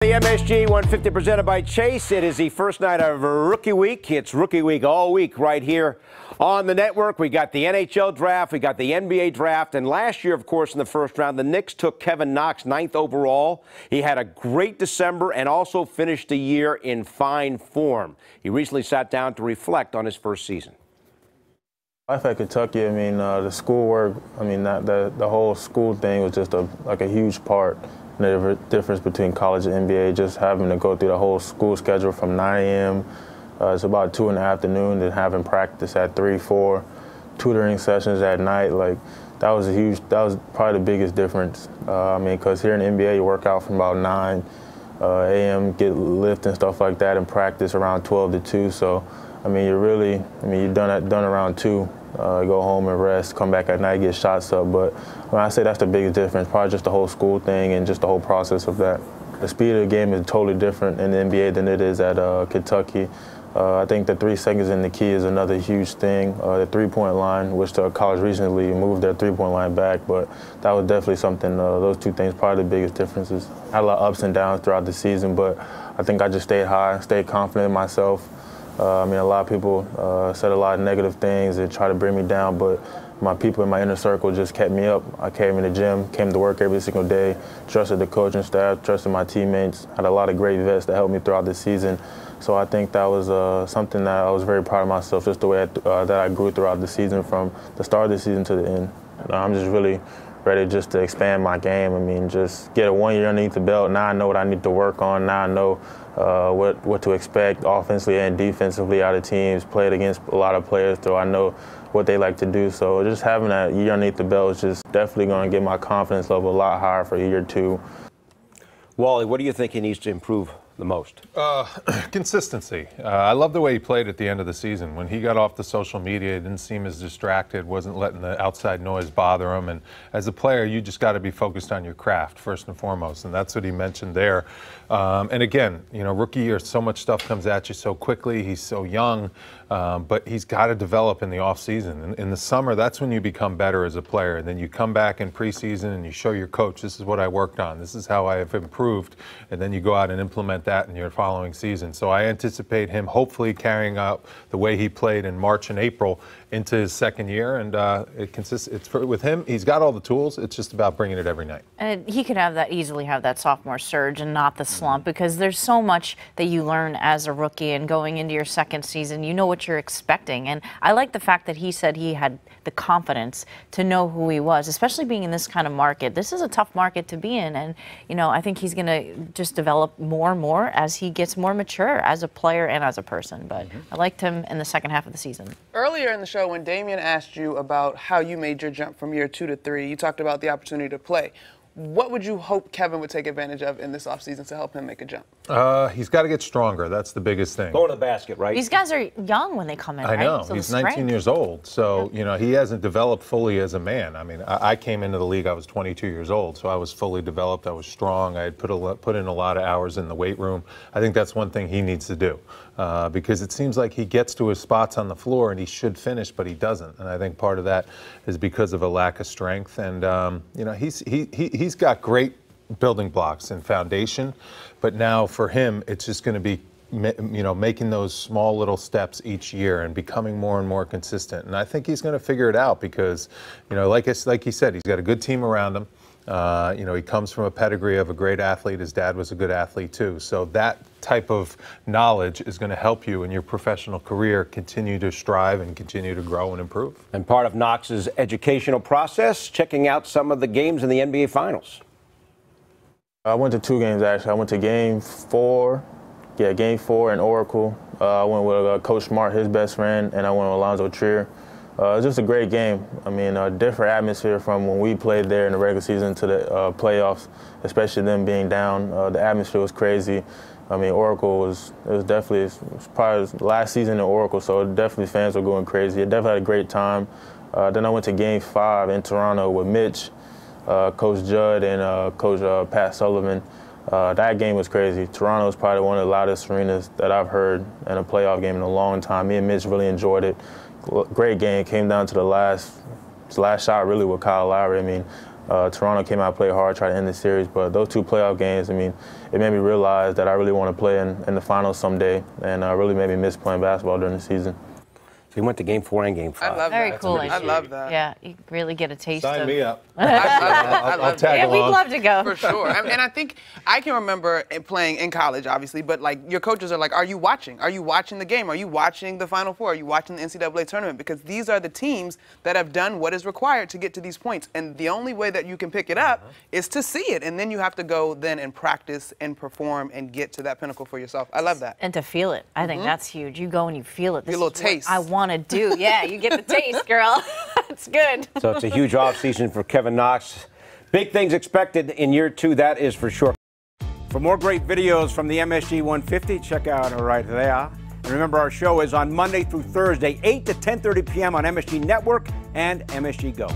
The MSG 150 presented by Chase. It is the first night of Rookie Week. It's Rookie Week all week right here on the network. We got the NHL draft, we got the NBA draft, and last year, of course, in the first round, the Knicks took Kevin Knox 9th overall. He had a great December and also finished the year in fine form. He recently sat down to reflect on his first season. Life at Kentucky, the schoolwork, the whole school thing was just a huge part. The difference between college and NBA, just having to go through the whole school schedule from 9 a.m. It's about 2 in the afternoon, then having practice at 3, 4, tutoring sessions at night. That was probably the biggest difference. Because here in the NBA, you work out from about 9 a.m., get lift and stuff like that, and practice around 12 to 2. So, you're done around 2. Go home and rest, come back at night, get shots up. But when I say that's the biggest difference, probably just the whole school thing and just the whole process of that. The speed of the game is totally different in the NBA than it is at Kentucky. I think the 3 seconds in the key is another huge thing. The three-point line, which the college recently moved their three-point line back, but that was definitely something, those 2 things, probably the biggest differences. I had a lot of ups and downs throughout the season, but I think I just stayed high, stayed confident in myself. A lot of people said a lot of negative things and tried to bring me down, but my people in my inner circle just kept me up. I came in the gym, came to work every single day, trusted the coaching staff, trusted my teammates, had a lot of great vets that helped me throughout the season. So I think that was something that I was very proud of myself, just the way that I grew throughout the season from the start of the season to the end. I'm just really ready just to expand my game. Just get a 1 year underneath the belt. Now I know what I need to work on. Now I know what to expect offensively and defensively out of teams. Played against a lot of players, so I know what they like to do. So just having that year underneath the belt is just definitely going to get my confidence level a lot higher for year 2. Wally, what do you think he needs to improve the most? Consistency. I love the way he played at the end of the season. When he got off the social media, he didn't seem as distracted, wasn't letting the outside noise bother him. And as a player, you just got to be focused on your craft first and foremost. And that's what he mentioned there. And again, rookie year, so much stuff comes at you so quickly. He's so young, but he's got to develop in the off season. In the summer, that's when you become better as a player. And then you come back in preseason and you show your coach, this is what I worked on. This is how I have improved. And then you go out and implement that in your following season. So I anticipate him hopefully carrying out the way he played in March and April into his second year, and with him, he's got all the tools. It's just about bringing it every night. And he could easily have that sophomore surge and not the slump, because there's so much that you learn as a rookie, and going into your second season, you know what you're expecting. And I like the fact that he said he had the confidence to know who he was, especially being in this kind of market. This is a tough market to be in, and I think he's going to just develop more and more as he gets more mature as a player and as a person. But I liked him in the second half of the season. Earlier in the show, when Damian asked you about how you made your jump from year 2 to 3, you talked about the opportunity to play. What would you hope Kevin would take advantage of in this offseason to help him make a jump? He's got to get stronger. That's the biggest thing. Going to the basket, right? These guys are young when they come in, I know. Right? So he's 19 years old. So, he hasn't developed fully as a man. I came into the league, I was 22 years old. So I was fully developed. I was strong. I had put in a lot of hours in the weight room. I think that's one thing he needs to do. Because it seems like he gets to his spots on the floor and he should finish, but he doesn't. And I think part of that is because of a lack of strength. And, he's got great building blocks and foundation, but now for him, it's just going to be, making those small little steps each year and becoming more and more consistent. And I think he's going to figure it out because, like he said, he's got a good team around him. He comes from a pedigree of a great athlete. His dad was a good athlete too. So that type of knowledge is going to help you in your professional career continue to strive and continue to grow and improve. And part of Knox's educational process, checking out some of the games in the NBA Finals. I went to 2 games, actually. I went to Game 4 in Oracle. I went with Coach Smart, his best friend, and I went with Alonzo Trier. It was just a great game. A different atmosphere from when we played there in the regular season to the playoffs, especially them being down. The atmosphere was crazy. Oracle was probably the last season in Oracle, so definitely fans were going crazy. I definitely had a great time. Then I went to Game 5 in Toronto with Mitch, Coach Judd, and Coach Pat Sullivan. That game was crazy. Toronto was probably one of the loudest arenas that I've heard in a playoff game in a long time. Me and Mitch really enjoyed it. Great game. Came down to the last shot really with Kyle Lowry. Toronto came out, played hard, tried to end the series, but those 2 playoff games, I mean, it made me realize that I really want to play in the finals someday, and really made me miss playing basketball during the season. So he went to Game 4 and Game 5. I love Very that. cool. I love that. Yeah, you really get a taste Sign of. me up. I'll tag Yeah, we'd along. love to go. For sure. And I think I can remember playing in college, obviously, but like your coaches are like, are you watching? Are you watching the game? Are you watching the Final Four? Are you watching the NCAA tournament? Because these are the teams that have done what is required to get to these points. And the only way that you can pick it up is to see it. And then you have to go then and practice and perform and get to that pinnacle for yourself. I love that. And to feel it. I think that's huge. You go and you feel it. This Get a little is what taste. I want to do. Yeah, you get the taste, girl. It's good. So it's a huge offseason for Kevin Knox. Big things expected in year 2, that is for sure. For more great videos from the MSG 150, check out right there. And remember, our show is on Monday through Thursday, 8 to 10:30 p.m. on MSG Network and MSG Go.